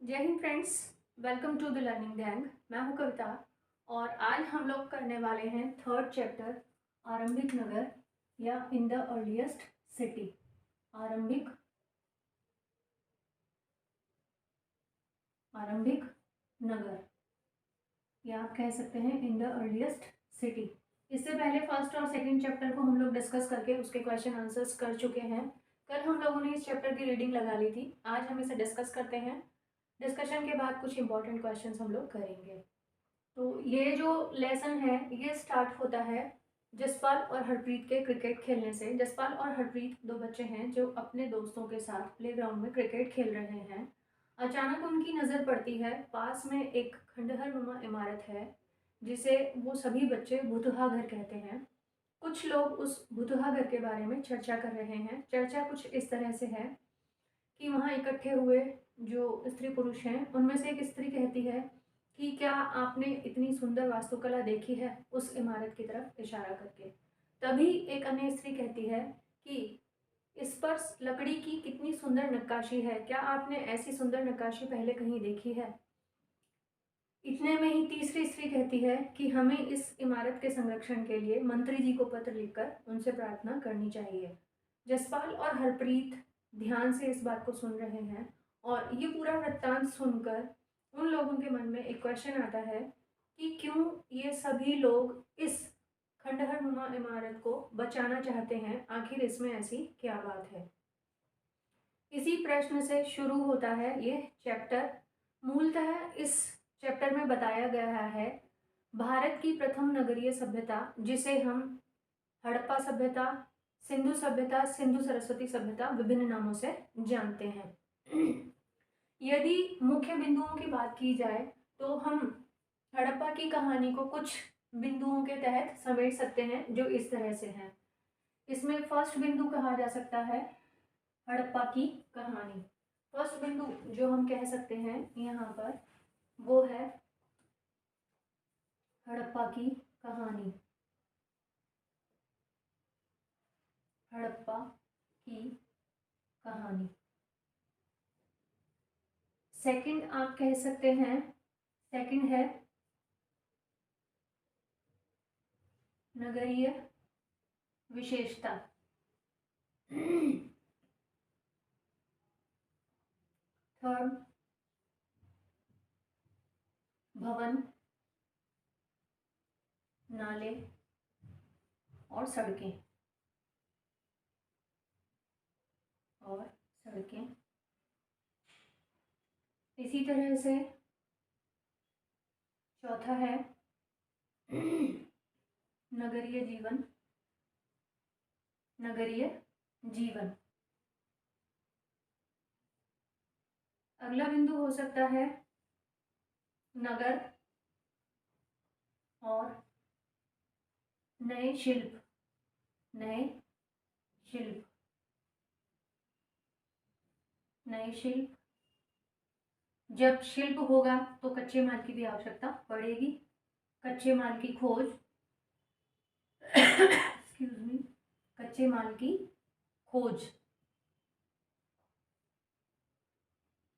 जय हिंद friends. Welcome to the learning gang. मैं हूं कविता और आज हम लोग करने वाले हैं थर्ड चैप्टर आरंभिक नगर या इन द अर्लीस्ट सिटी। आरंभिक आरंभिक नगर या आप कह सकते हैं इन द अर्लीस्ट सिटी। इससे पहले फर्स्ट और सेकंड चैप्टर को हम लोग डिस्कस करके उसके क्वेश्चन आंसर्स कर चुके हैं। कल हम लोगों ने इस चैप्टर की रीडिंग लगा ली थी। आज हम इसे डिस्कस करते हैं। डिस्कशन के बाद कुछ इंपॉर्टेंट क्वेश्चंस हम लोग करेंगे। तो ये जो लेसन है ये स्टार्ट होता है जसपाल और हरप्रीत के क्रिकेट खेलने से। जसपाल और हरप्रीत दो बच्चे हैं जो अपने दोस्तों के साथ प्लेग्राउंड में क्रिकेट खेल रहे हैं। अचानक उनकी नज़र पड़ती है पास में एक खंडहर नुमा इमारत है जिसे वो सभी बच्चे भुतहा घर कहते हैं। कुछ लोग उस भुतहा घर के बारे में चर्चा कर रहे हैं। चर्चा कुछ इस तरह से है कि वहाँ इकट्ठे हुए जो स्त्री पुरुष हैं उनमें से एक स्त्री कहती है कि क्या आपने इतनी सुंदर वास्तुकला देखी है, उस इमारत की तरफ इशारा करके। तभी एक अन्य स्त्री कहती है कि इस पर लकड़ी की कितनी सुंदर नक्काशी है, क्या आपने ऐसी सुंदर नक्काशी पहले कहीं देखी है। इतने में ही तीसरी स्त्री कहती है कि हमें इस इमारत के संरक्षण के लिए मंत्री जी को पत्र लिखकर उनसे प्रार्थना करनी चाहिए। जसपाल और हरप्रीत ध्यान से इस बात को सुन रहे हैं और ये पूरा वृत्तांत सुनकर उन लोगों के मन में एक क्वेश्चन आता है कि क्यों ये सभी लोग इस खंडहर नुमा इमारत को बचाना चाहते हैं, आखिर इसमें ऐसी क्या बात है। इसी प्रश्न से शुरू होता है ये चैप्टर। मूलतः इस चैप्टर में बताया गया है भारत की प्रथम नगरीय सभ्यता जिसे हम हड़प्पा सभ्यता, सिंधु सभ्यता, सिंधु सरस्वती सभ्यता विभिन्न नामों से जानते हैं। यदि मुख्य बिंदुओं की बात की जाए तो हम हड़प्पा की कहानी को कुछ बिंदुओं के तहत समेट सकते हैं जो इस तरह से हैं। इसमें फर्स्ट बिंदु कहा जा सकता है हड़प्पा की कहानी। फर्स्ट बिंदु जो हम कह सकते हैं यहाँ पर वो है हड़प्पा की कहानी। हड़प्पा की कहानी। सेकंड आप कह सकते हैं, सेकंड है नगरीय विशेषता। थर्ड भवन, नाले और सड़कें इसी तरह से चौथा है नगरीय जीवन। नगरीय जीवन। अगला बिंदु हो सकता है नगर और नए शिल्प। नए शिल्प। नए शिल्प। जब शिल्प होगा तो कच्चे माल की भी आवश्यकता पड़ेगी। कच्चे माल की खोज एक्सक्यूज मी, कच्चे माल की खोज।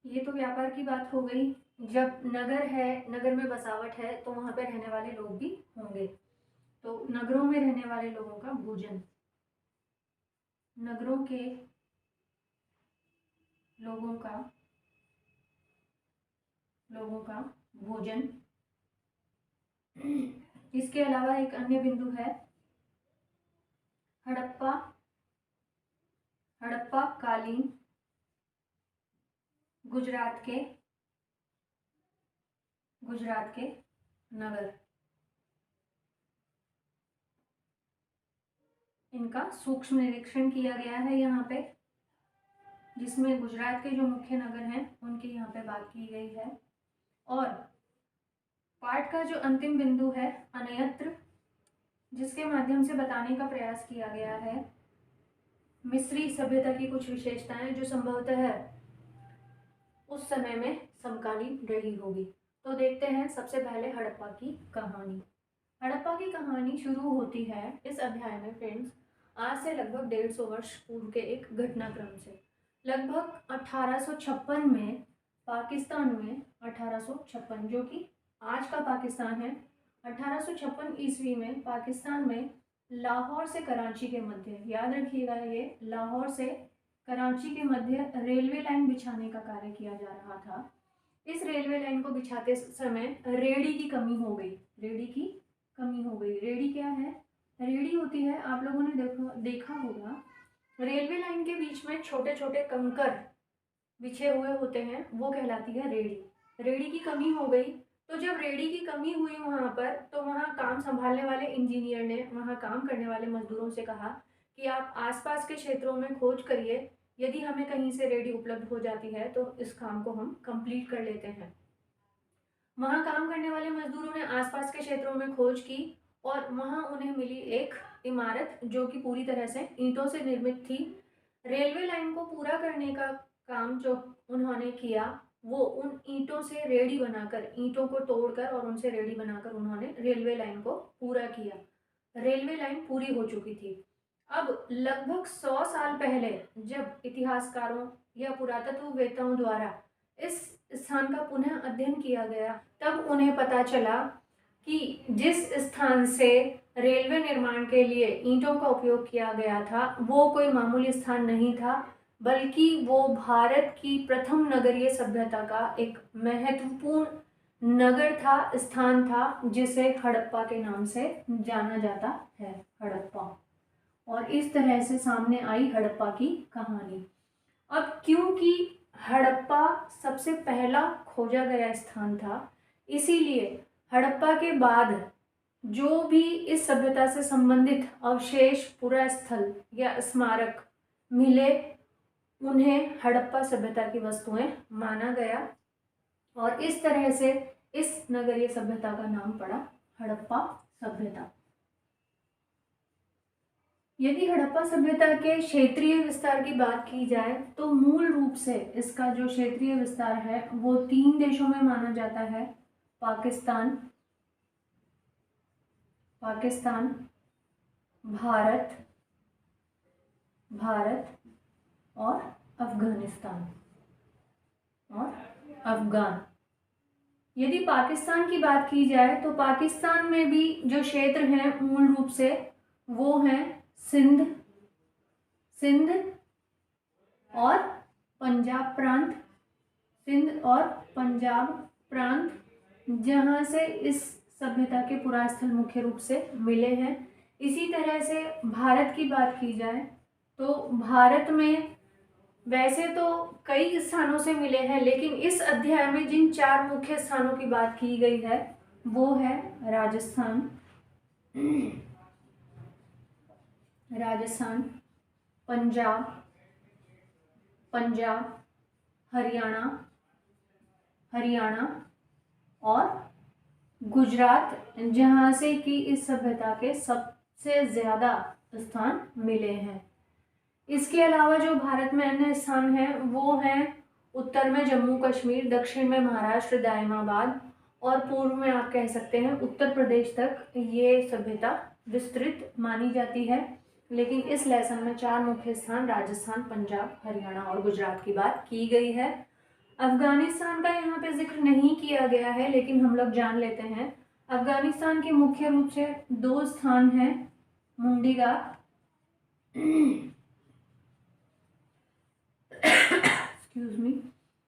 ये तो व्यापार की बात हो गई। जब नगर है, नगर में बसावट है तो वहां पे रहने वाले लोग भी होंगे, तो नगरों में रहने वाले लोगों का भोजन। नगरों के लोगों का भोजन। इसके अलावा एक अन्य बिंदु है हड़प्पा कालीन गुजरात के नगर। इनका सूक्ष्म निरीक्षण किया गया है यहाँ पे, जिसमें गुजरात के जो मुख्य नगर हैं उनकी यहाँ पे बात की गई है। और पाठ का जो अंतिम बिंदु है अन्यत्र, जिसके माध्यम से बताने का प्रयास किया गया है मिस्री सभ्यता की कुछ विशेषताएं जो संभवतः उस समय में समकालीन रही होगी। तो देखते हैं सबसे पहले हड़प्पा की कहानी। हड़प्पा की कहानी शुरू होती है इस अध्याय में फ्रेंड्स आज से लगभग 150 वर्ष पूर्व के एक घटनाक्रम से। लगभग 1856 में पाकिस्तान में 1856, जो कि आज का पाकिस्तान है, 1856 ईस्वी में पाकिस्तान में लाहौर से कराची के मध्य, याद रखिएगा ये, लाहौर से कराची के मध्य रेलवे लाइन बिछाने का कार्य किया जा रहा था। इस रेलवे लाइन को बिछाते समय रेडी की कमी हो गई। रेडी की कमी हो गई। रेडी क्या है? रेडी होती है, आप लोगों ने देखा होगा, रेलवे लाइन के बीच में छोटे छोटे कंकर बिछे हुए होते हैं, वो कहलाती है रेडी। रेडी की कमी हो गई, तो जब रेडी की कमी हुई वहाँ पर, तो वहाँ काम संभालने वाले इंजीनियर ने वहाँ काम करने वाले मजदूरों से कहा कि आप आसपास के क्षेत्रों में खोज करिए, यदि हमें कहीं से रेडी उपलब्ध हो जाती है तो इस काम को हम कंप्लीट कर लेते हैं। वहाँ काम करने वाले मजदूरों ने आसपास के क्षेत्रों में खोज की और वहाँ उन्हें मिली एक इमारत जो कि पूरी तरह से ईंटों से निर्मित थी। रेलवे लाइन को पूरा करने का काम जो उन्होंने किया, वो उन ईंटों से रेडी बनाकर, ईंटों को तोड़कर और उनसे रेडी बनाकर उन्होंने रेलवे लाइन को पूरा किया। रेलवे लाइन पूरी हो चुकी थी। अब लगभग 100 साल पहले जब इतिहासकारों या पुरातत्ववेत्ताओं द्वारा इस स्थान का पुनः अध्ययन किया गया, तब उन्हें पता चला कि जिस स्थान से रेलवे निर्माण के लिए ईंटों का उपयोग किया गया था, वो कोई मामूली स्थान नहीं था, बल्कि वो भारत की प्रथम नगरीय सभ्यता का एक महत्वपूर्ण नगर था, स्थान था, जिसे हड़प्पा के नाम से जाना जाता है। हड़प्पा। और इस तरह से सामने आई हड़प्पा की कहानी। अब क्योंकि हड़प्पा सबसे पहला खोजा गया स्थान था, इसीलिए हड़प्पा के बाद जो भी इस सभ्यता से संबंधित अवशेष, पुरास्थल या स्मारक मिले, उन्हें हड़प्पा सभ्यता की वस्तुएं माना गया और इस तरह से इस नगरीय सभ्यता का नाम पड़ा हड़प्पा सभ्यता। यदि हड़प्पा सभ्यता के क्षेत्रीय विस्तार की बात की जाए तो मूल रूप से इसका जो क्षेत्रीय विस्तार है वो 3 देशों में माना जाता है। पाकिस्तान, भारत और अफगानिस्तान यदि पाकिस्तान की बात की जाए तो पाकिस्तान में भी जो क्षेत्र हैं मूल रूप से वो हैं सिंध और पंजाब प्रांत, जहाँ से इस सभ्यता के पुरास्थल मुख्य रूप से मिले हैं। इसी तरह से भारत की बात की जाए तो भारत में वैसे तो कई स्थानों से मिले हैं, लेकिन इस अध्याय में जिन 4 मुख्य स्थानों की बात की गई है वो है राजस्थान, पंजाब, हरियाणा और गुजरात, जहाँ से कि इस सभ्यता के सबसे ज़्यादा स्थान मिले हैं। इसके अलावा जो भारत में अन्य स्थान हैं वो हैं उत्तर में जम्मू कश्मीर, दक्षिण में महाराष्ट्र, दायमाबाद और पूर्व में आप कह सकते हैं उत्तर प्रदेश तक ये सभ्यता विस्तृत मानी जाती है। लेकिन इस लेसन में 4 मुख्य स्थान राजस्थान, पंजाब, हरियाणा और गुजरात की बात की गई है। अफगानिस्तान का यहाँ पे जिक्र नहीं किया गया है, लेकिन हम लोग जान लेते हैं। अफगानिस्तान के मुख्य रूप से 2 स्थान हैं,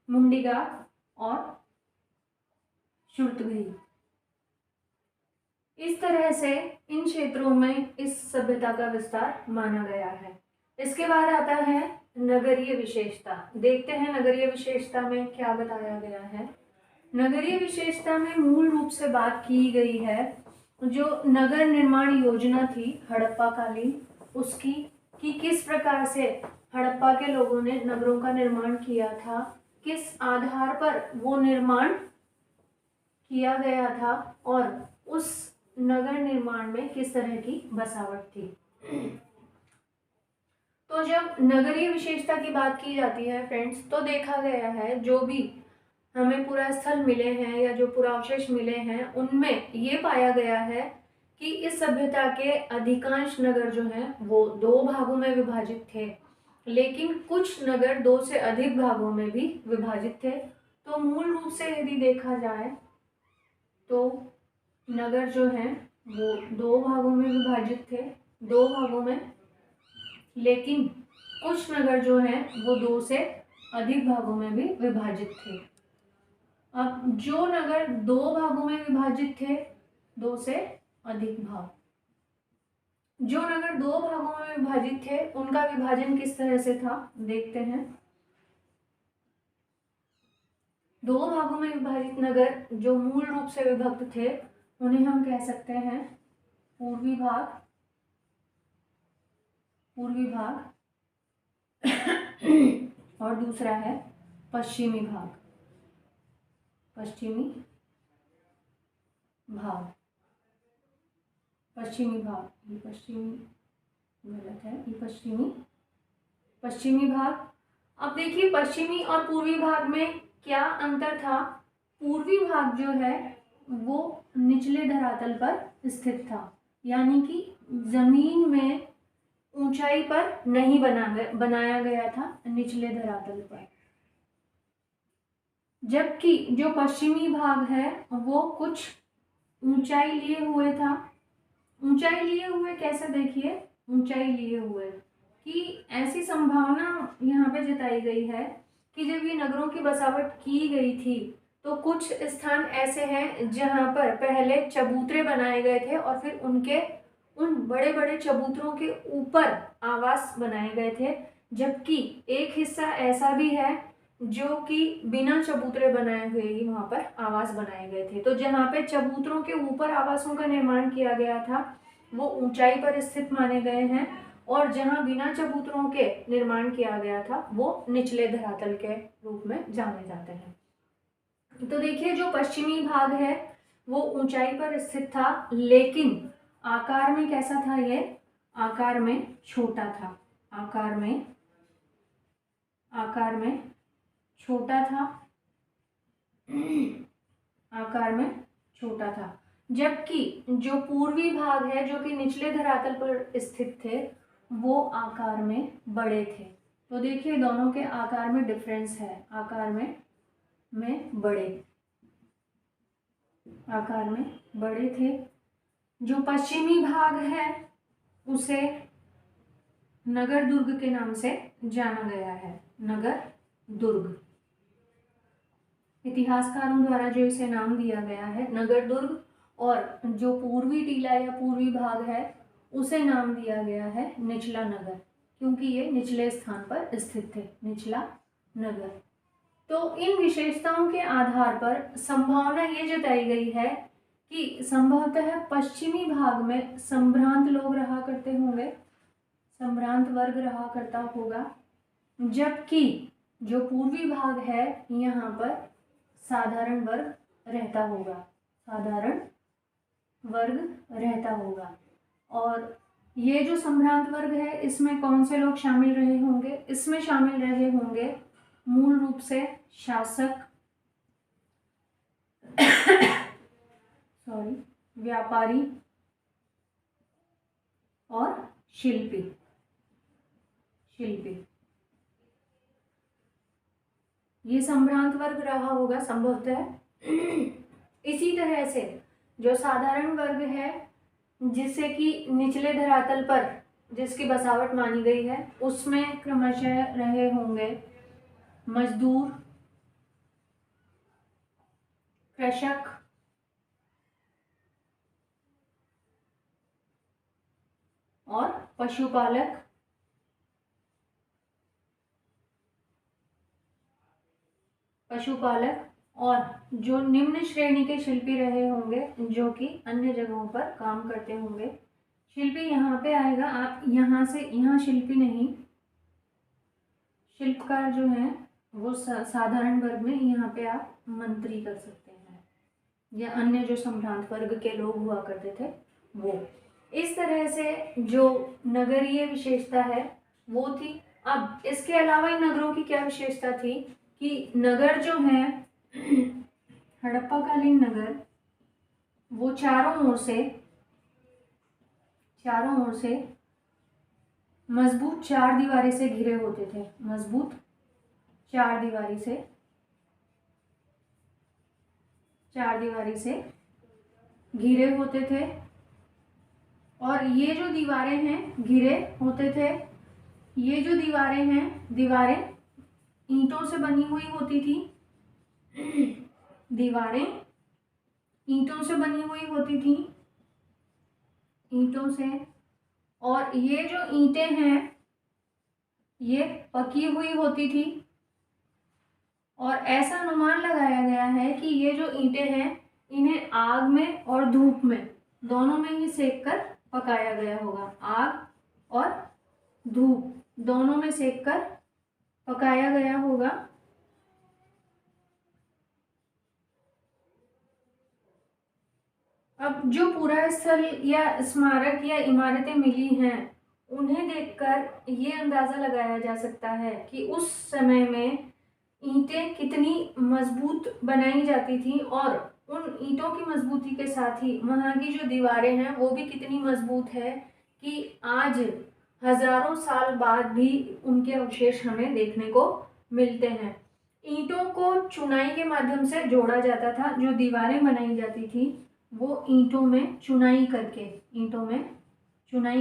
मुंडीगाह और शुर्तगही। इस तरह से इन क्षेत्रों में इस सभ्यता का विस्तार माना गया है। इसके बाद आता है नगरीय विशेषता। देखते हैं नगरीय विशेषता में क्या बताया गया है। नगरीय विशेषता में मूल रूप से बात की गई है जो नगर निर्माण योजना थी हड़प्पा कालीन, उसकी, कि किस प्रकार से हड़प्पा के लोगों ने नगरों का निर्माण किया था, किस आधार पर वो निर्माण किया गया था और उस नगर निर्माण में किस तरह की बसावट थी। तो जब नगरीय विशेषता की बात की जाती है फ्रेंड्स, तो देखा गया है जो भी हमें पूरा स्थल मिले हैं या जो पुरावशेष मिले हैं, उनमें ये पाया गया है कि इस सभ्यता के अधिकांश नगर जो हैं वो 2 भागों में विभाजित थे, लेकिन कुछ नगर 2 से अधिक भागों में भी विभाजित थे। तो मूल रूप से यदि देखा जाए तो नगर जो हैं वो 2 भागों में विभाजित थे, 2 भागों में, लेकिन कुछ नगर जो हैं वो 2 से अधिक भागों में भी विभाजित थे। अब जो नगर 2 भागों में विभाजित थे, 2 से अधिक भाग, जो नगर 2 भागों में विभाजित थे उनका विभाजन किस तरह से था देखते हैं। 2 भागों में विभाजित नगर जो मूल रूप से विभक्त थे उन्हें हम कह सकते हैं पूर्वी भाग, पूर्वी भाग और दूसरा है पश्चिमी भाग, पश्चिमी भाग, पश्चिमी भाग, ये पश्चिमी गलत है, ये पश्चिमी, पश्चिमी भाग। अब देखिए पश्चिमी और पूर्वी भाग में क्या अंतर था। पूर्वी भाग जो है वो निचले धरातल पर स्थित था, यानी कि जमीन में ऊंचाई पर नहीं बनाया गया था, निचले धरातल पर। जबकि जो पश्चिमी भाग है वो कुछ ऊंचाई लिए हुए था। ऊंचाई लिए हुए कैसे, देखिए ऊंचाई लिए हुए कि ऐसी संभावना यहाँ पे जताई गई है कि जब ये नगरों की बसावट की गई थी तो कुछ स्थान ऐसे हैं जहाँ पर पहले चबूतरे बनाए गए थे और फिर उन बड़े बड़े चबूतरों के ऊपर आवास बनाए गए थे, जबकि एक हिस्सा ऐसा भी है जो कि बिना चबूतरे बनाए हुए ही वहाँ पर आवास बनाए गए थे। तो जहाँ पे चबूतरों के ऊपर आवासों का निर्माण किया गया था वो ऊंचाई पर स्थित माने गए हैं, और जहाँ बिना चबूतरों के निर्माण किया गया था वो निचले धरातल के रूप में जाने जाते हैं। तो देखिए जो पश्चिमी भाग है वो ऊंचाई पर स्थित था, लेकिन आकार में कैसा था, ये आकार में छोटा था, आकार में छोटा था, आकार में छोटा था। जबकि जो पूर्वी भाग है जो कि निचले धरातल पर स्थित थे वो आकार में बड़े थे। तो देखिए दोनों के आकार में डिफरेंस है, आकार में बड़े, आकार में बड़े थे। जो पश्चिमी भाग है उसे नगर दुर्ग के नाम से जाना गया है, नगर दुर्ग। इतिहासकारों द्वारा जो इसे नाम दिया गया है नगर दुर्ग, और जो पूर्वी टीला या पूर्वी भाग है उसे नाम दिया गया है निचला नगर, क्योंकि ये निचले स्थान पर स्थित थे, निचला नगर। तो इन विशेषताओं के आधार पर संभावना ये जताई गई है कि संभवतः पश्चिमी भाग में संभ्रांत लोग रहा करते होंगे, संभ्रांत वर्ग रहा करता होगा, जबकि जो पूर्वी भाग है यहाँ पर साधारण वर्ग रहता होगा, साधारण वर्ग रहता होगा। और ये जो संभ्रांत वर्ग है इसमें कौन से लोग शामिल रहे होंगे, इसमें शामिल रहे होंगे मूल रूप से शासक व्यापारी और शिल्पी। ये संभ्रांत वर्ग रहा होगा संभवतः। इसी तरह से जो साधारण वर्ग है जिसे कि निचले धरातल पर जिसकी बसावट मानी गई है उसमें क्रमशः रहे होंगे मजदूर, कृषक, और पशुपालक, और जो निम्न श्रेणी के शिल्पी रहे होंगे जो कि अन्य जगहों पर काम करते होंगे। शिल्पी यहाँ पे आएगा, आप यहाँ से यहाँ शिल्पी नहीं, शिल्पकार जो है वो साधारण वर्ग में, यहाँ पे आप मंत्री कर सकते हैं या अन्य जो संभ्रांत वर्ग के लोग हुआ करते थे वो। इस तरह से जो नगरीय विशेषता है वो थी। अब इसके अलावा इन नगरों की क्या विशेषता थी कि नगर जो है हड़प्पा कालीन नगर वो चारों ओर से मजबूत चार दीवारी से घिरे होते थे, मजबूत चार दीवारी से चार दीवारी से घिरे होते थे। और ये जो दीवारें हैं घिरे होते थे, ये जो दीवारें हैं, दीवारें ईंटों से बनी हुई होती थी। दीवारें ईंटों से बनी हुई होती थी, ईंटों से। और ये जो ईंटें हैं ये पकी हुई होती थी। और ऐसा अनुमान लगाया गया है कि ये जो ईंटें हैं इन्हें आग में और धूप में दोनों में ही सेक कर पकाया गया होगा। आग और धूप दोनों में सेक कर पकाया गया होगा। अब जो पूरा स्थल या स्मारक या इमारतें मिली हैं उन्हें देखकर ये अंदाज़ा लगाया जा सकता है कि उस समय में ईंटें कितनी मजबूत बनाई जाती थी और उन ईंटों की मजबूती के साथ ही वहाँ की जो दीवारें हैं वो भी कितनी मजबूत है कि आज हजारों साल बाद भी उनके अवशेष हमें देखने को मिलते हैं। ईंटों को चुनाई के माध्यम से जोड़ा जाता था। जो दीवारें बनाई जाती थी वो ईंटों में चुनाई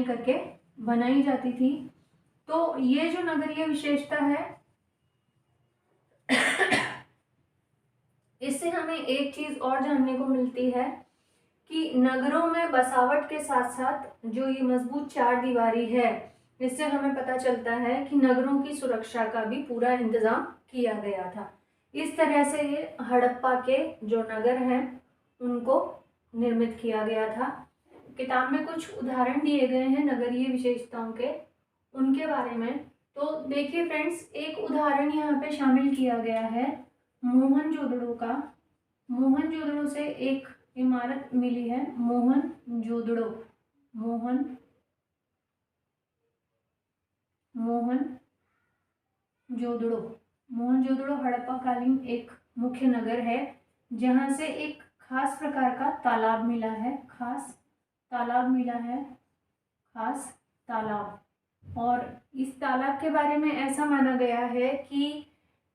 करके बनाई जाती थी। तो ये जो नगरीय विशेषता है इससे हमें एक चीज और जानने को मिलती है कि नगरों में बसावट के साथ साथ जो ये मजबूत चार दीवारी है इससे हमें पता चलता है कि नगरों की सुरक्षा का भी पूरा इंतजाम किया गया था। इस तरह से ये हड़प्पा के जो नगर हैं उनको निर्मित किया गया था। किताब में कुछ उदाहरण दिए गए हैं नगरीय विशेषताओं के, उनके बारे में। तो देखिए फ्रेंड्स, एक उदाहरण यहाँ पे शामिल किया गया है मोहनजोदड़ो का। मोहनजोदड़ो से एक इमारत मिली है मोहनजोदड़ो। मोहनजोदड़ो हड़प्पा कालीन एक मुख्य नगर है जहाँ से एक खास प्रकार का तालाब मिला है। खास तालाब। और इस तालाब के बारे में ऐसा माना गया है कि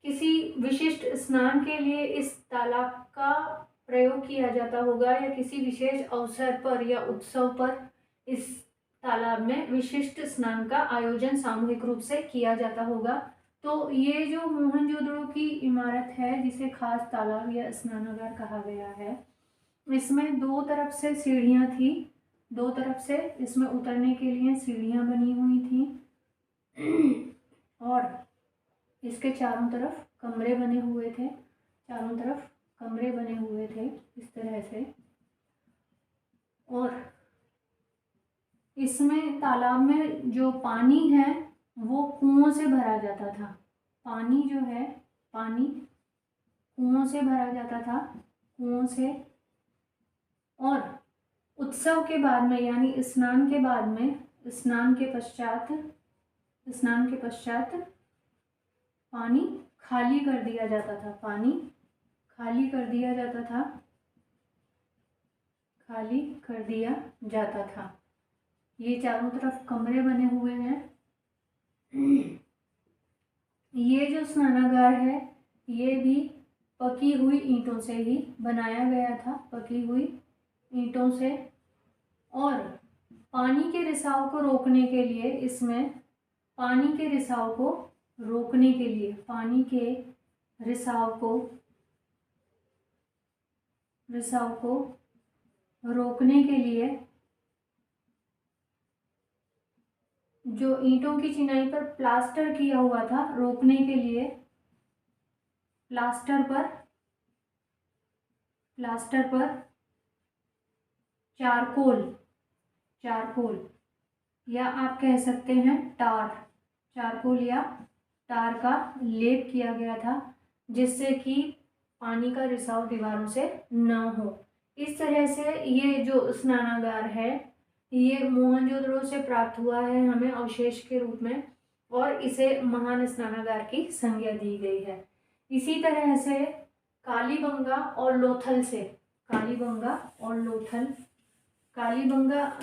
किसी विशिष्ट स्नान के लिए इस तालाब का प्रयोग किया जाता होगा या किसी विशेष अवसर पर या उत्सव पर इस तालाब में विशिष्ट स्नान का आयोजन सामूहिक रूप से किया जाता होगा। तो ये जो मोहनजोदड़ो की इमारत है जिसे खास तालाब या स्नानागार कहा गया है, इसमें दो तरफ से सीढ़ियाँ थी। दो तरफ से इसमें उतरने के लिए सीढ़ियाँ बनी हुई थी और इसके चारों तरफ कमरे बने हुए थे इस तरह से। और इसमें तालाब में जो पानी है वो कुओं से भरा जाता था। पानी कुओं से भरा जाता था, कुओं से। और उत्सव के बाद में यानी स्नान के पश्चात पानी खाली कर दिया जाता था। ये चारों तरफ कमरे बने हुए हैं। ये जो स्नानागार है ये भी पकी हुई ईंटों से ही बनाया गया था, और पानी के रिसाव को रोकने के लिए जो ईंटों की चिनाई पर प्लास्टर किया हुआ था, रोकने के लिए प्लास्टर पर चारकोल या आप कह सकते हैं चारकोल या टार का लेप किया गया था जिससे कि पानी का रिसाव दीवारों से न हो। इस तरह से ये जो स्नानागार है ये मोहनजोदड़ो से प्राप्त हुआ है हमें अवशेष के रूप में, और इसे महान स्नानागार की संज्ञा दी गई है। इसी तरह से कालीबंगा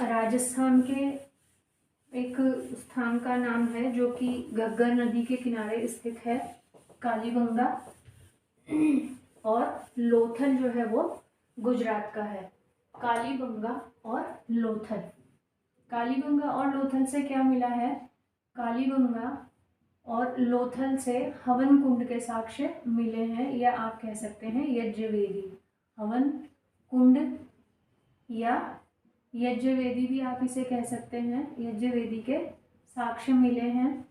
राजस्थान के एक स्थान का नाम है जो कि घग्गर नदी के किनारे स्थित है, कालीबंगा। और लोथल जो है वो गुजरात का है, कालीबंगा और लोथल। कालीबंगा और लोथल से क्या मिला है? कालीबंगा और लोथल से हवन कुंड के साक्ष्य मिले हैं, या आप कह सकते हैं यज्ञवेदी। हवन कुंड या यज्ञवेदी भी आप इसे कह सकते हैं, यज्ञवेदी के साक्ष्य मिले हैं।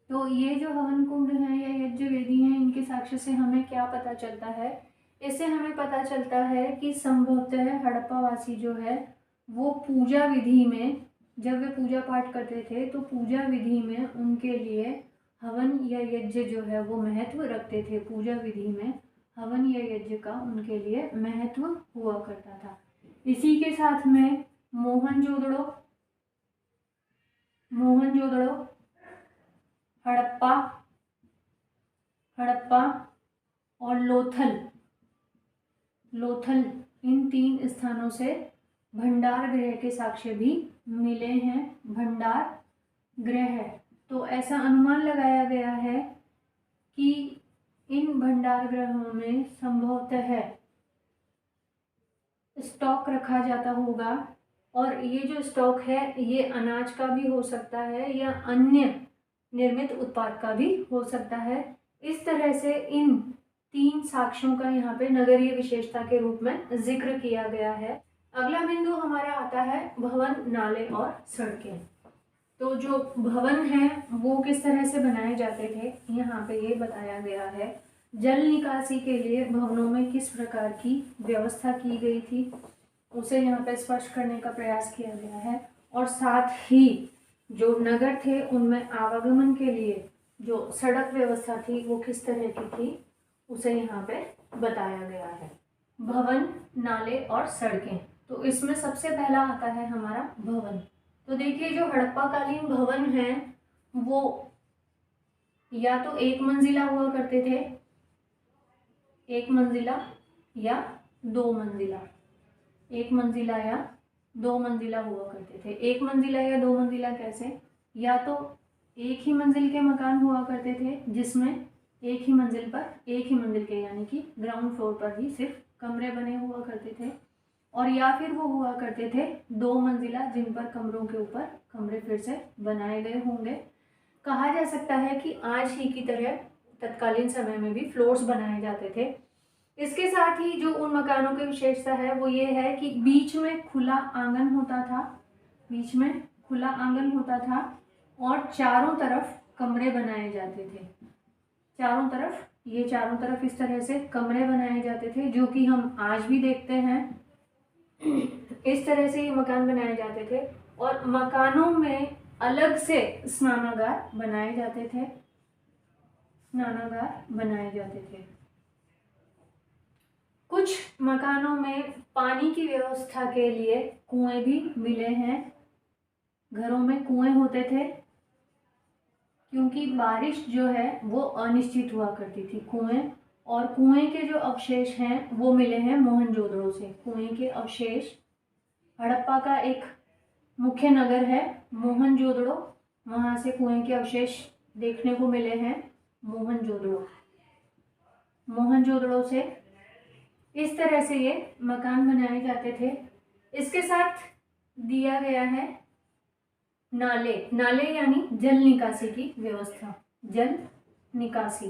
तो ये जो हवन कुंड है या यज्ञवेदी हैं, इनके साक्ष्य से हमें क्या पता चलता है? इससे हमें पता चलता है कि संभवतः हड़प्पा वासी जो है वो पूजा विधि में, जब वे पूजा पाठ करते थे तो पूजा विधि में उनके लिए हवन या यज्ञ जो है वो महत्व रखते थे। पूजा विधि में हवन या यज्ञ का उनके लिए महत्व हुआ करता था। इसी के साथ में मोहनजोदड़ो, हड़प्पा और लोथल इन 3 स्थानों से भंडार गृह के साक्ष्य भी मिले हैं। भंडार गृह, तो ऐसा अनुमान लगाया गया है कि इन भंडार गृहों में संभवतः स्टॉक रखा जाता होगा, और ये जो स्टॉक है ये अनाज का भी हो सकता है या अन्य निर्मित उत्पाद का भी हो सकता है। इस तरह से इन 3 साक्ष्यों का यहाँ पे नगरीय विशेषता के रूप में जिक्र किया गया है। अगला बिंदु हमारा आता है भवन, नाले और सड़कें। तो जो भवन हैं वो किस तरह से बनाए जाते थे, यहाँ पे ये बताया गया है। जल निकासी के लिए भवनों में किस प्रकार की व्यवस्था की गई थी उसे यहाँ पे स्पष्ट करने का प्रयास किया गया है, और साथ ही जो नगर थे उनमें आवागमन के लिए जो सड़क व्यवस्था थी वो किस तरह की थी उसे यहाँ पे बताया गया है। भवन, नाले और सड़कें, तो इसमें सबसे पहला आता है हमारा भवन। तो देखिए जो हड़प्पाकालीन भवन हैं वो या तो 1 मंजिला हुआ करते थे, 1 मंजिला या 2 मंजिला, 1 मंजिला या 2 मंजिला हुआ करते थे। 1 मंजिला या 2 मंजिला कैसे? या तो एक ही मंजिल के मकान हुआ करते थे जिसमें एक ही मंजिल पर, एक ही मंजिल के यानी कि ग्राउंड फ्लोर पर ही सिर्फ कमरे बने हुआ करते थे, और या फिर वो हुआ करते थे 2 मंजिला जिन पर कमरों के ऊपर कमरे फिर से बनाए गए होंगे। कहा जा सकता है कि आज ही की तरह तत्कालीन समय में भी फ्लोर्स बनाए जाते थे। इसके साथ ही जो उन मकानों की विशेषता है वो ये है कि बीच में खुला आंगन होता था, बीच में खुला आंगन होता था और चारों तरफ कमरे बनाए जाते थे। चारों तरफ इस तरह से कमरे बनाए जाते थे, जो कि हम आज भी देखते हैं। इस तरह से ये मकान बनाए जाते थे, और मकानों में अलग से स्नानागार बनाए जाते थे, कुछ मकानों में पानी की व्यवस्था के लिए कुएं भी मिले हैं। घरों में कुएं होते थे क्योंकि बारिश जो है वो अनिश्चित हुआ करती थी। कुएं, और कुएं के जो अवशेष हैं वो मिले हैं मोहनजोदड़ो से। कुएं के अवशेष, हड़प्पा का एक मुख्य नगर है मोहनजोदड़ो, वहाँ से कुएं के अवशेष देखने को मिले हैं मोहनजोदड़ो से। इस तरह से ये मकान बनाए जाते थे। इसके साथ दिया गया है नाले यानी जल निकासी की व्यवस्था। जल निकासी,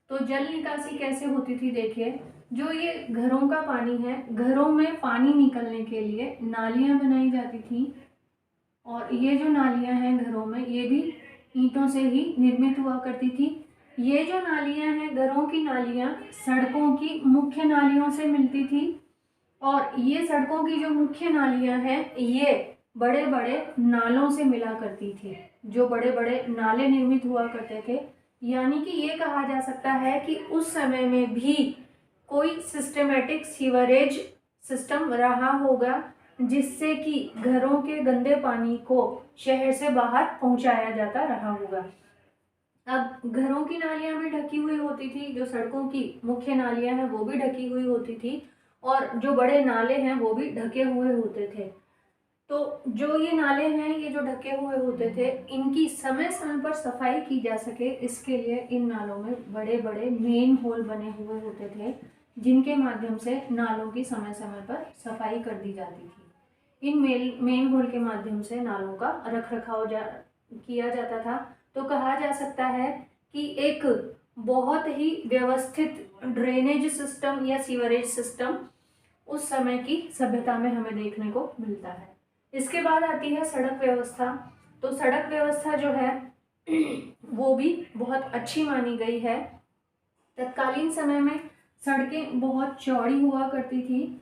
तो जल निकासी कैसे होती थी? देखिए, जो ये घरों का पानी है, घरों में पानी निकलने के लिए नालियां बनाई जाती थी, और ये जो नालियां हैं घरों में ये भी ईंटों से ही निर्मित हुआ करती थी। ये जो नालियां हैं, घरों की नालियां सड़कों की मुख्य नालियों से मिलती थी, और ये सड़कों की जो मुख्य नालियां हैं ये बड़े बड़े नालों से मिला करती थी। जो बड़े बड़े नाले निर्मित हुआ करते थे, यानी कि ये कहा जा सकता है कि उस समय में भी कोई सिस्टमेटिक सीवरेज सिस्टम रहा होगा, जिससे कि घरों के गंदे पानी को शहर से बाहर पहुंचाया जाता रहा होगा। अब घरों की नालियां भी ढकी हुई होती थी, जो सड़कों की मुख्य नालियां हैं वो भी ढकी हुई होती थी, और जो बड़े नाले हैं वो भी ढके हुए होते थे। तो जो ये नाले हैं, ये जो ढके हुए होते थे, इनकी समय समय पर सफाई की जा सके इसके लिए इन नालों में बड़े बड़े मेन होल बने हुए होते थे, जिनके माध्यम से नालों की समय समय पर सफाई कर दी जाती थी। इन मेन होल के माध्यम से नालों का रख रखाव किया जाता था। तो कहा जा सकता है कि एक बहुत ही व्यवस्थित ड्रेनेज सिस्टम या सीवरेज सिस्टम उस समय की सभ्यता में हमें देखने को मिलता है। इसके बाद आती है सड़क व्यवस्था। तो सड़क व्यवस्था जो है वो भी बहुत अच्छी मानी गई है। तत्कालीन समय में सड़कें बहुत चौड़ी हुआ करती थी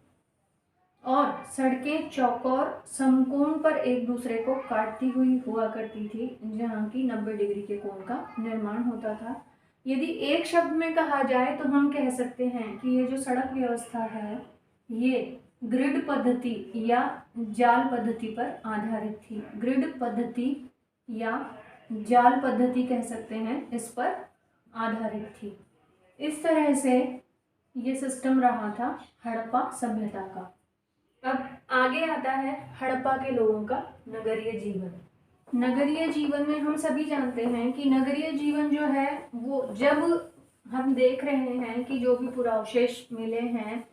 और सड़कें चौकोर समकोण पर एक दूसरे को काटती हुई हुआ करती थी, जहाँ की 90 डिग्री के कोण का निर्माण होता था। यदि एक शब्द में कहा जाए तो हम कह सकते हैं कि ये जो सड़क व्यवस्था है ये ग्रिड पद्धति या जाल पद्धति पर आधारित थी। ग्रिड पद्धति या जाल पद्धति कह सकते हैं, इस पर आधारित थी। इस तरह से ये सिस्टम रहा था हड़प्पा सभ्यता का। अब आगे आता है हड़प्पा के लोगों का नगरीय जीवन। नगरीय जीवन में हम सभी जानते हैं कि नगरीय जीवन जो है वो जब हम देख रहे हैं कि जो भी पुरावशेष मिले हैं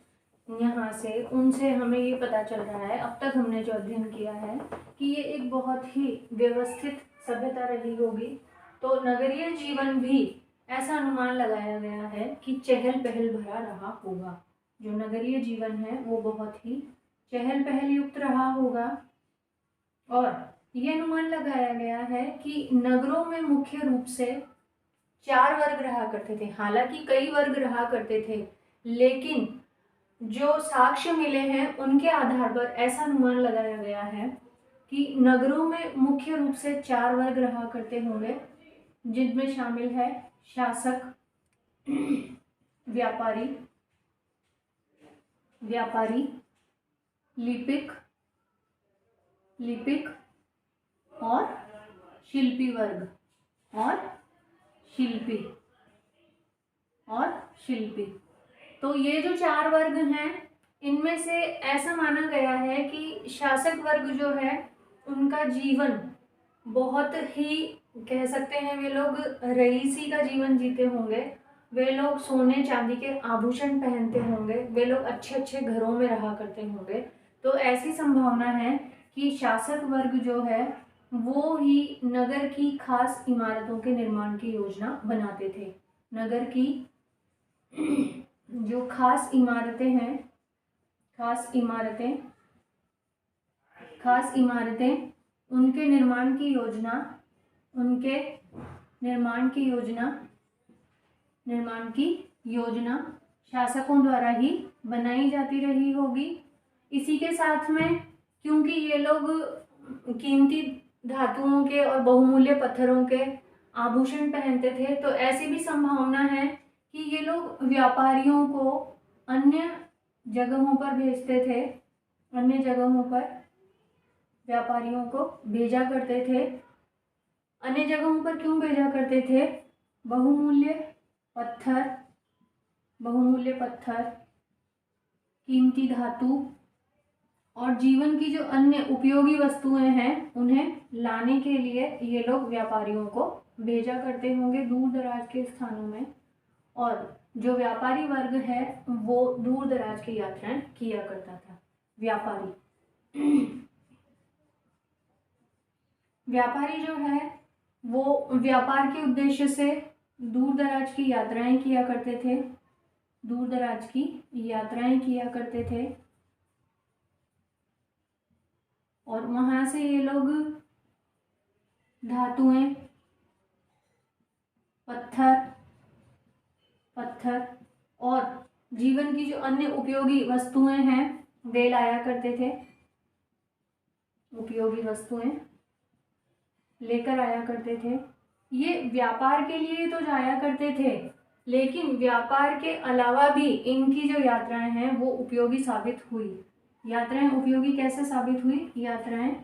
यहाँ से, उनसे हमें ये पता चल रहा है, अब तक हमने जो अध्ययन किया है, कि ये एक बहुत ही व्यवस्थित सभ्यता रही होगी। तो नगरीय जीवन भी ऐसा अनुमान लगाया गया है कि चहल पहल भरा रहा होगा। जो नगरीय जीवन है वो बहुत ही चहल पहल युक्त रहा होगा। और ये अनुमान लगाया गया है कि नगरों में मुख्य रूप से 4 वर्ग रहा करते थे। हालांकि कई वर्ग रहा करते थे, लेकिन जो साक्ष्य मिले हैं उनके आधार पर ऐसा अनुमान लगाया गया है कि नगरों में मुख्य रूप से 4 वर्ग रहा करते होंगे, जिनमें शामिल है शासक, व्यापारी, लिपिक और शिल्पी वर्ग और शिल्पी। तो ये जो 4 वर्ग हैं, इनमें से ऐसा माना गया है कि शासक वर्ग जो है उनका जीवन बहुत ही, कह सकते हैं, वे लोग रईसी का जीवन जीते होंगे। वे लोग सोने चांदी के आभूषण पहनते होंगे, वे लोग अच्छे अच्छे घरों में रहा करते होंगे। तो ऐसी संभावना है कि शासक वर्ग जो है वो ही नगर की खास इमारतों के निर्माण की योजना बनाते थे। नगर की जो खास इमारतें हैं, खास इमारतें उनके निर्माण की योजना शासकों द्वारा ही बनाई जाती रही होगी। इसी के साथ में, क्योंकि ये लोग कीमती धातुओं के और बहुमूल्य पत्थरों के आभूषण पहनते थे, तो ऐसी भी संभावना है कि ये लोग व्यापारियों को अन्य जगहों पर भेजते थे, अन्य जगहों पर व्यापारियों को भेजा करते थे। अन्य जगहों पर क्यों भेजा करते थे? बहुमूल्य पत्थर, कीमती धातु और जीवन की जो अन्य उपयोगी वस्तुएं हैं उन्हें लाने के लिए ये लोग व्यापारियों को भेजा करते होंगे दूर दराज के स्थानों में। और जो व्यापारी वर्ग है वो दूर दराज की यात्राएं किया करता था। व्यापारी जो है वो व्यापार के उद्देश्य से दूर दराज की यात्राएं किया करते थे और वहां से ये लोग धातुएं, पत्थर और जीवन की जो अन्य उपयोगी वस्तुएं हैं वे लाया करते थे। उपयोगी वस्तुएं लेकर आया करते थे। ये व्यापार के लिए तो जाया करते थे, लेकिन व्यापार के अलावा भी इनकी जो यात्राएं हैं वो उपयोगी साबित हुई। यात्राएं उपयोगी कैसे साबित हुई? यात्राएं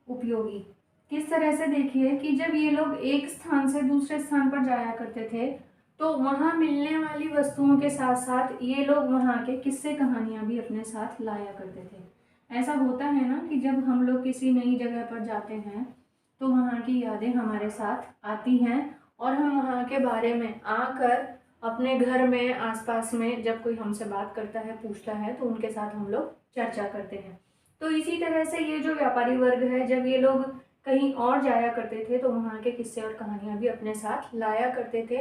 उपयोगी किस तरह से? देखिए कि जब ये लोग एक स्थान से दूसरे स्थान पर जाया करते थे तो वहाँ मिलने वाली वस्तुओं के साथ साथ ये लोग वहाँ के किस्से कहानियाँ भी अपने साथ लाया करते थे। ऐसा होता है ना कि जब हम लोग किसी नई जगह पर जाते हैं तो वहाँ की यादें हमारे साथ आती हैं और हम वहाँ के बारे में आकर अपने घर में आसपास में जब कोई हमसे बात करता है, पूछता है, तो उनके साथ हम लोग चर्चा करते हैं। तो इसी तरह से ये जो व्यापारी वर्ग है, जब ये लोग कहीं और जाया करते थे तो वहाँ के किस्से और कहानियाँ भी अपने साथ लाया करते थे।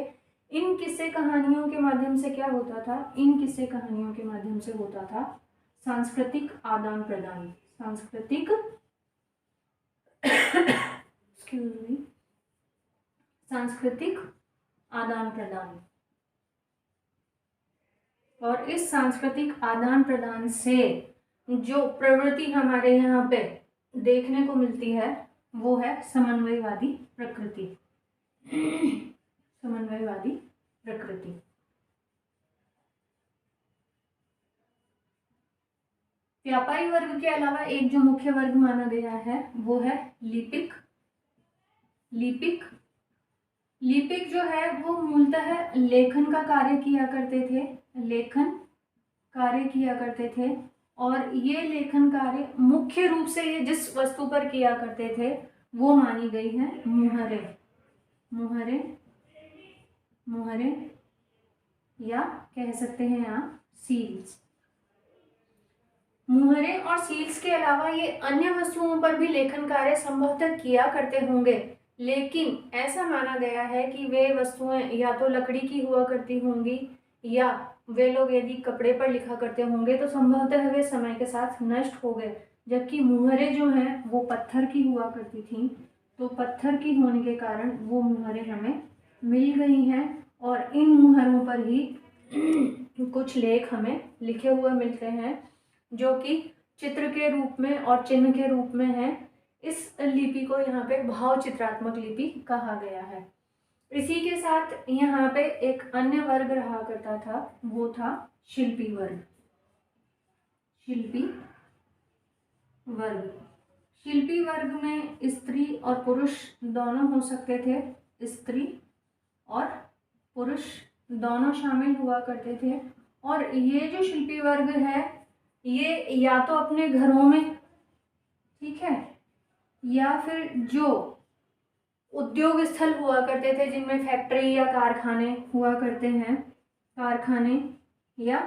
इन किस्से कहानियों के माध्यम से क्या होता था? इन किस्से कहानियों के माध्यम से होता था सांस्कृतिक आदान प्रदान। सांस्कृतिक एक्सक्यूज मी, सांस्कृतिक आदान प्रदान। और इस सांस्कृतिक आदान प्रदान से जो प्रवृत्ति हमारे यहाँ पे देखने को मिलती है वो है समन्वयवादी प्रकृति। समन्वयवादी प्रकृति। व्यापारी वर्ग के अलावा एक जो मुख्य वर्ग माना गया है वो है लिपिक। लिपिक लिपिक जो है वो मूलतः लेखन का कार्य किया करते थे। लेखन कार्य किया करते थे और ये लेखन कार्य मुख्य रूप से ये जिस वस्तु पर किया करते थे वो मानी गई है मुहरे। मुहरे मुहरे या कह सकते हैं आप सील्स। मुहरे और सील्स के अलावा ये अन्य वस्तुओं पर भी लेखन कार्य संभवतः किया करते होंगे, लेकिन ऐसा माना गया है कि वे वस्तुएं या तो लकड़ी की हुआ करती होंगी या वे लोग यदि कपड़े पर लिखा करते होंगे तो संभवतः वे समय के साथ नष्ट हो गए। जबकि मुहरे जो हैं वो पत्थर की हुआ करती थी, तो पत्थर की होने के कारण वो मुहरे हमें मिल गई हैं और इन मुहरों पर ही कुछ लेख हमें लिखे हुए मिलते हैं जो कि चित्र के रूप में और चिन्ह के रूप में है। इस लिपि को यहाँ पे भाव चित्रात्मक लिपि कहा गया है। इसी के साथ यहाँ पे एक अन्य वर्ग रहा करता था, वो था शिल्पी वर्ग। शिल्पी वर्ग। शिल्पी वर्ग में स्त्री और पुरुष दोनों हो सकते थे। स्त्री और पुरुष दोनों शामिल हुआ करते थे। और ये जो शिल्पी वर्ग है ये या तो अपने घरों में, ठीक है, या फिर जो उद्योग स्थल हुआ करते थे जिनमें फैक्ट्री या कारखाने हुआ करते हैं, कारखाने या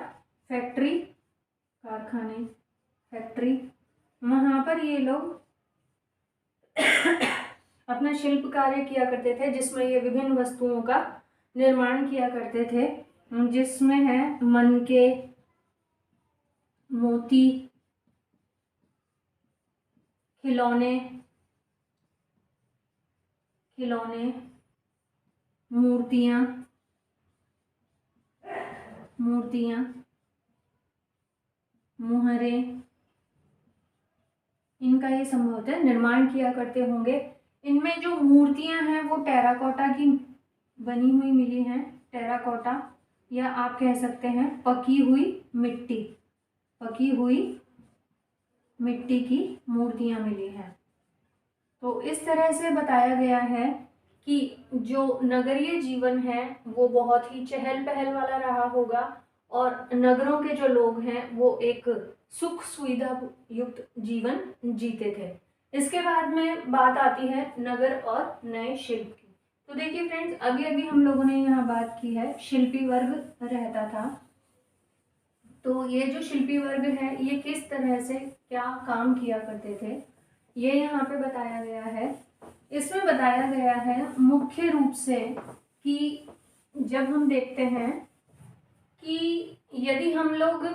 फैक्ट्री, कारखाने फैक्ट्री, वहाँ पर ये लोग अपना शिल्प कार्य किया करते थे जिसमें ये विभिन्न वस्तुओं का निर्माण किया करते थे, जिसमें है मनके, मोती, खिलौने, खिलौने, मूर्तियाँ, मूर्तियाँ, मुहरे, इनका ये संभवतः निर्माण किया करते होंगे। इनमें जो मूर्तियाँ हैं वो टेराकोटा की बनी हुई मिली हैं। टेराकोटा या आप कह सकते हैं पकी हुई मिट्टी, पकी हुई मिट्टी की मूर्तियाँ मिली हैं। तो इस तरह से बताया गया है कि जो नगरीय जीवन है वो बहुत ही चहल पहल वाला रहा होगा और नगरों के जो लोग हैं वो एक सुख सुविधा युक्त जीवन जीते थे। इसके बाद में बात आती है नगर और नए शिल्प की। तो देखिए फ्रेंड्स, अभी अभी हम लोगों ने यहाँ बात की है शिल्पी वर्ग रहता था। तो ये जो शिल्पी वर्ग है ये किस तरह से क्या काम किया करते थे ये यहाँ पे बताया गया है। इसमें बताया गया है मुख्य रूप से कि जब हम देखते हैं कि यदि हम लोग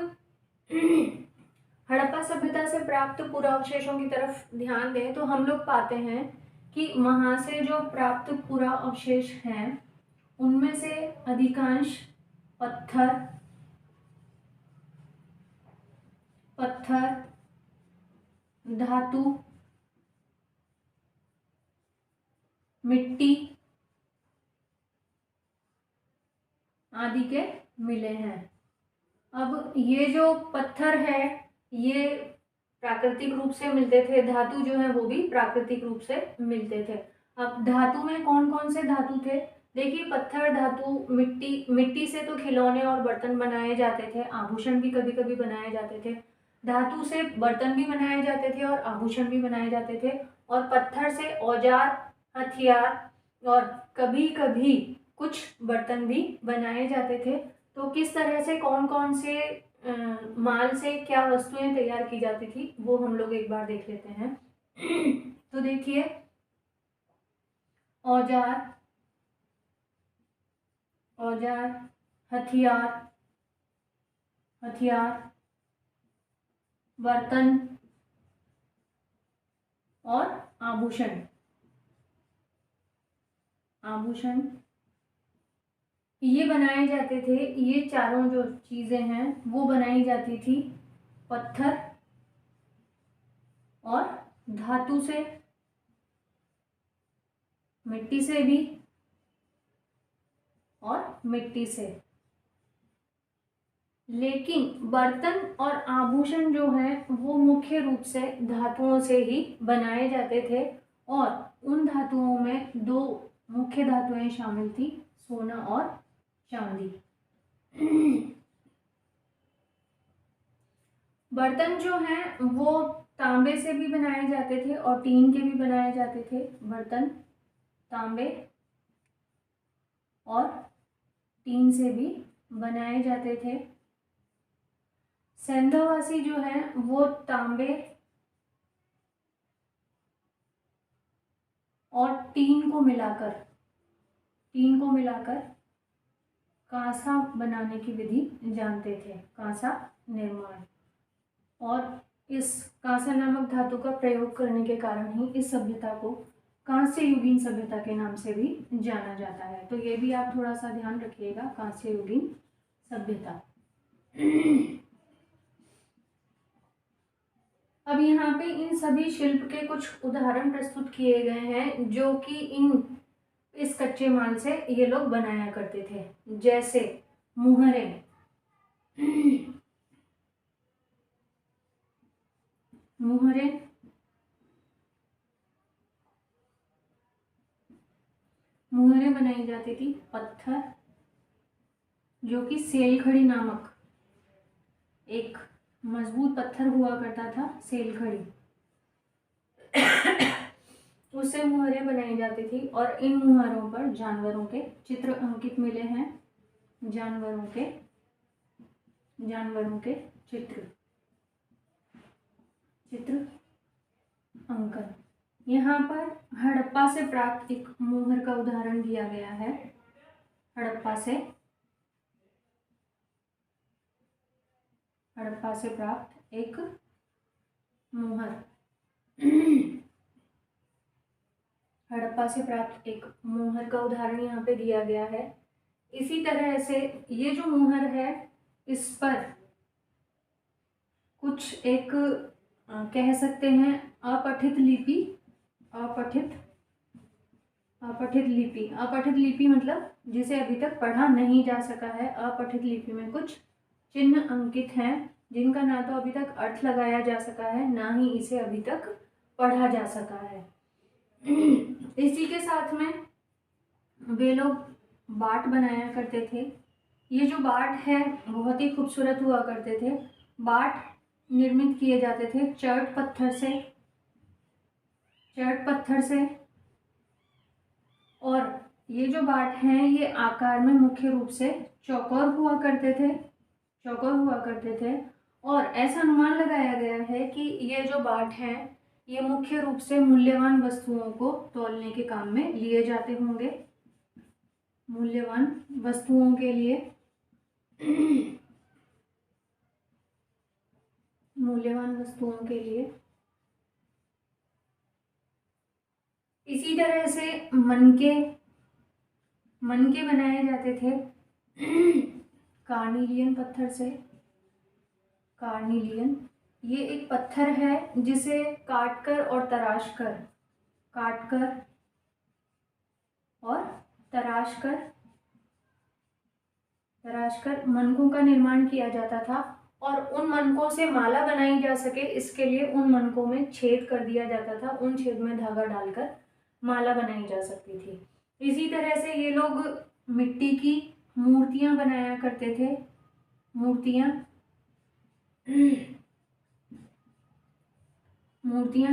हड़प्पा सभ्यता से प्राप्त पुरावशेषों की तरफ ध्यान दें तो हम लोग पाते हैं कि वहाँ से जो प्राप्त पुरावशेष हैं उनमें से अधिकांश पत्थर, धातु, मिट्टी आदि के मिले हैं। अब ये जो पत्थर है ये प्राकृतिक रूप से मिलते थे, धातु जो है वो भी प्राकृतिक रूप से मिलते थे। अब धातु में कौन कौन से धातु थे? देखिए, पत्थर धातु, मिट्टी से तो खिलौने और बर्तन बनाए जाते थे, आभूषण भी कभी कभी बनाए जाते थे। धातु से बर्तन भी बनाए जाते थे और आभूषण भी बनाए जाते थे। और पत्थर से औजार, हथियार और कभी कभी कुछ बर्तन भी बनाए जाते थे। तो किस तरह से कौन कौन से माल से क्या वस्तुएं तैयार की जाती थी वो हम लोग एक बार देख लेते हैं। तो देखिए, औजार, औजार, हथियार, हथियार, बर्तन और आभूषण, आभूषण, ये बनाए जाते थे। ये चारों जो चीजें हैं वो बनाई जाती थी पत्थर और धातु से, मिट्टी से भी और मिट्टी से। लेकिन बर्तन और आभूषण जो है वो मुख्य रूप से धातुओं से ही बनाए जाते थे और उन धातुओं में दो मुख्य धातुएं शामिल थी, सोना और चांदी। बर्तन जो हैं वो तांबे से भी बनाए जाते थे और टीन के भी बनाए जाते थे। बर्तन तांबे और टीन से भी बनाए जाते थे। सेंधवासी जो है वो तांबे और टीन को मिलाकर कांसा बनाने की विधि जानते थे, कांसा निर्माण। और इस कांसा नामक धातु का प्रयोग करने के कारण ही इस सभ्यता को कांस्य युगीन सभ्यता के नाम से भी जाना जाता है। तो ये भी आप थोड़ा सा ध्यान रखिएगा, कांस्य युगीन सभ्यता। अब यहाँ पे इन सभी शिल्प के कुछ उदाहरण प्रस्तुत किए गए हैं जो कि इस कच्चे माल से ये लोग बनाया करते थे। जैसे मुहरे, मुहरे, मुहरे बनाई जाती थी पत्थर, जो कि सेलखड़ी नामक एक मजबूत पत्थर हुआ करता था, सेलखड़ी, उससे मुहरें बनाई जाती थी। और इन मुहरों पर जानवरों के चित्र अंकित मिले हैं, जानवरों के चित्र अंकन। यहाँ पर हड़प्पा से प्राप्त एक मुहर का उदाहरण दिया गया है। हड़प्पा से प्राप्त एक मुहर, हड़प्पा से प्राप्त एक मुहर का उदाहरण यहाँ पे दिया गया है। इसी तरह से ये जो मुहर है इस पर कुछ एक कह सकते हैं अपठित लिपि मतलब जिसे अभी तक पढ़ा नहीं जा सका है। अपठित लिपि में कुछ चिन्ह अंकित हैं जिनका ना तो अभी तक अर्थ लगाया जा सका है, ना ही इसे अभी तक पढ़ा जा सका है। इसी के साथ में वे लोग बाट बनाया करते थे। ये जो बाट है बहुत ही खूबसूरत हुआ करते थे। बाट निर्मित किए जाते थे चर्ट पत्थर से। और ये जो बाट हैं ये आकार में मुख्य रूप से चौकोर हुआ करते थे। और ऐसा अनुमान लगाया गया है कि ये जो बाट हैं ये मुख्य रूप से मूल्यवान वस्तुओं को तौलने के काम में लिए जाते होंगे, मूल्यवान वस्तुओं के लिए। इसी तरह से मनके बनाए जाते थे कार्निलियन पत्थर से। कार्निलियन ये एक पत्थर है जिसे काटकर और तराश कर मनकों का निर्माण किया जाता था। और उन मनकों से माला बनाई जा सके इसके लिए उन मनकों में छेद कर दिया जाता था, उन छेद में धागा डालकर माला बनाई जा सकती थी। इसी तरह से ये लोग मिट्टी की मूर्तियां बनाया करते थे। मूर्तियां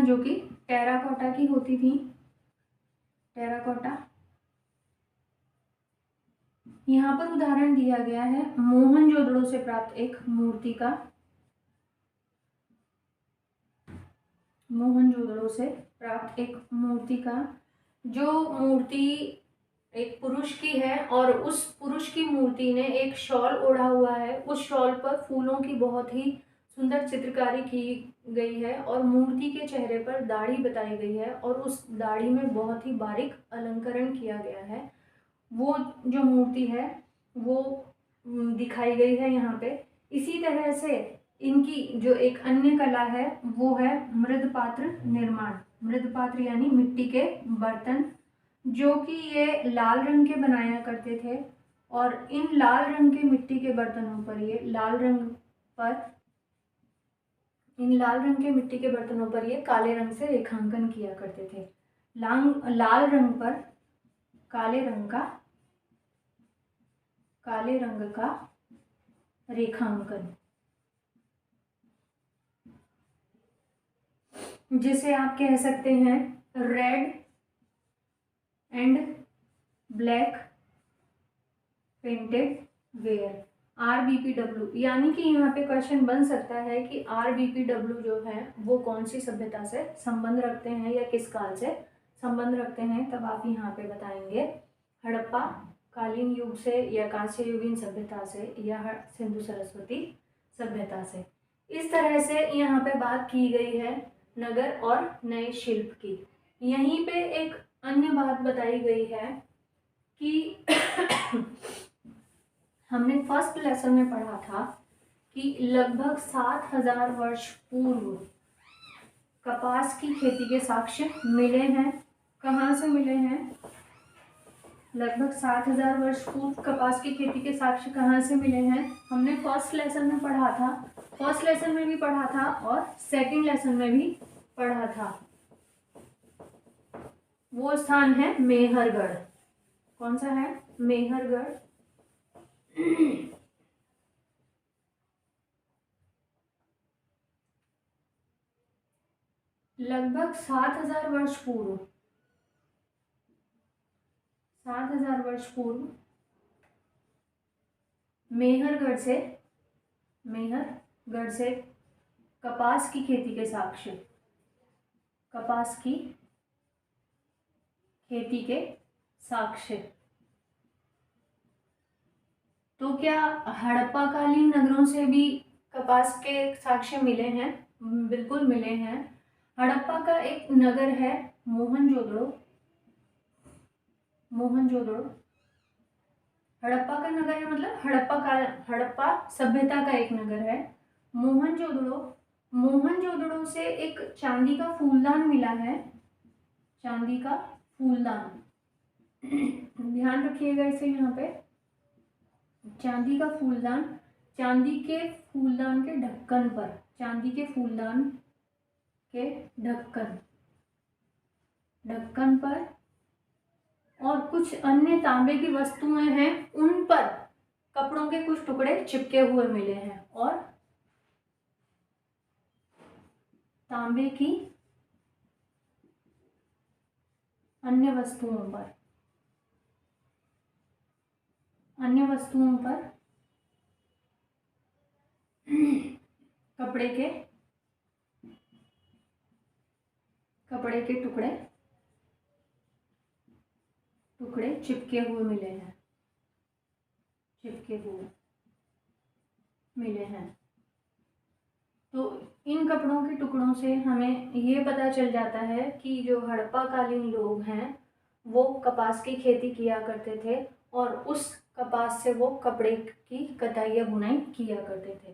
जो कि टेराकोटा की होती थी। यहाँ पर उदाहरण दिया गया है मोहनजोदड़ो से प्राप्त एक मूर्ति का, मोहनजोदड़ो से प्राप्त एक मूर्ति का, जो मूर्ति एक पुरुष की है और उस पुरुष की मूर्ति ने एक शॉल ओढ़ा हुआ है। उस शॉल पर फूलों की बहुत ही सुंदर चित्रकारी की गई है और मूर्ति के चेहरे पर दाढ़ी बताई गई है और उस दाढ़ी में बहुत ही बारीक अलंकरण किया गया है। वो जो मूर्ति है वो दिखाई गई है यहाँ पे। इसी तरह से इनकी जो एक अन्य कला है वो है मृदपात्र निर्माण। मृदपात्र यानी मिट्टी के बर्तन, जो कि ये लाल रंग के बनाया करते थे और इन लाल रंग के मिट्टी के बर्तनों पर ये लाल रंग के मिट्टी के बर्तनों पर ये काले रंग से रेखांकन किया करते थे। लाल रंग पर काले रंग का रेखांकन, जिसे आप कह सकते हैं red and black painted ware, RBPW। यानी कि यहाँ पे क्वेश्चन बन सकता है कि RBPW जो है वो कौन सी सभ्यता से संबंध रखते हैं या किस काल से संबंध रखते हैं, तब आप यहाँ पे बताएंगे हड़प्पा कालीन युग से या कांस्य युगीन सभ्यता से या सिंधु सरस्वती सभ्यता से। इस तरह से यहाँ पे बात की गई है नगर और नए शिल्प की। यहीं पे एक अन्य बात बताई गई है कि हमने फर्स्ट लेसन में पढ़ा था कि लगभग 7000 वर्ष पूर्व कपास की खेती के साक्ष्य मिले हैं। कहाँ से मिले हैं? लगभग 7000 वर्ष पूर्व कपास की खेती के साक्ष्य कहाँ से मिले हैं? हमने फर्स्ट लेसन में पढ़ा था, फर्स्ट लेसन में भी पढ़ा था और सेकंड लेसन में भी पढ़ा था। वो स्थान है मेहरगढ़। कौन सा है? मेहरगढ़। लगभग 7000 वर्ष पूर्व, 7000 वर्ष पूर्व मेहरगढ़ से कपास की खेती के साक्ष्य, कपास की खेती के साक्ष्य। तो क्या हड़प्पा कालीन नगरों से भी कपास के साक्ष्य मिले हैं? बिल्कुल मिले हैं। हड़प्पा का एक नगर है मोहनजोदड़ो। हड़प्पा का नगर है मतलब हड़प्पा सभ्यता का एक नगर है मोहनजोदड़ो से एक चांदी का फूलदान मिला है, चांदी का फूलदान। ध्यान रखिएगा इसे यहाँ पे, चांदी का फूलदान, चांदी के फूलदान के ढक्कन पर, चांदी के फूलदान के ढक्कन पर और कुछ अन्य तांबे की वस्तुएं हैं, उन पर कपड़ों के कुछ टुकड़े चिपके हुए मिले हैं और तांबे की अन्य वस्तुओं पर कपड़े के टुकड़े चिपके हुए मिले हैं। तो इन कपड़ों के टुकड़ों से हमें ये पता चल जाता है कि जो हड़प्पा कालीन लोग हैं वो कपास की खेती किया करते थे और उस कपास से वो कपड़े की कताई या बुनाई किया करते थे।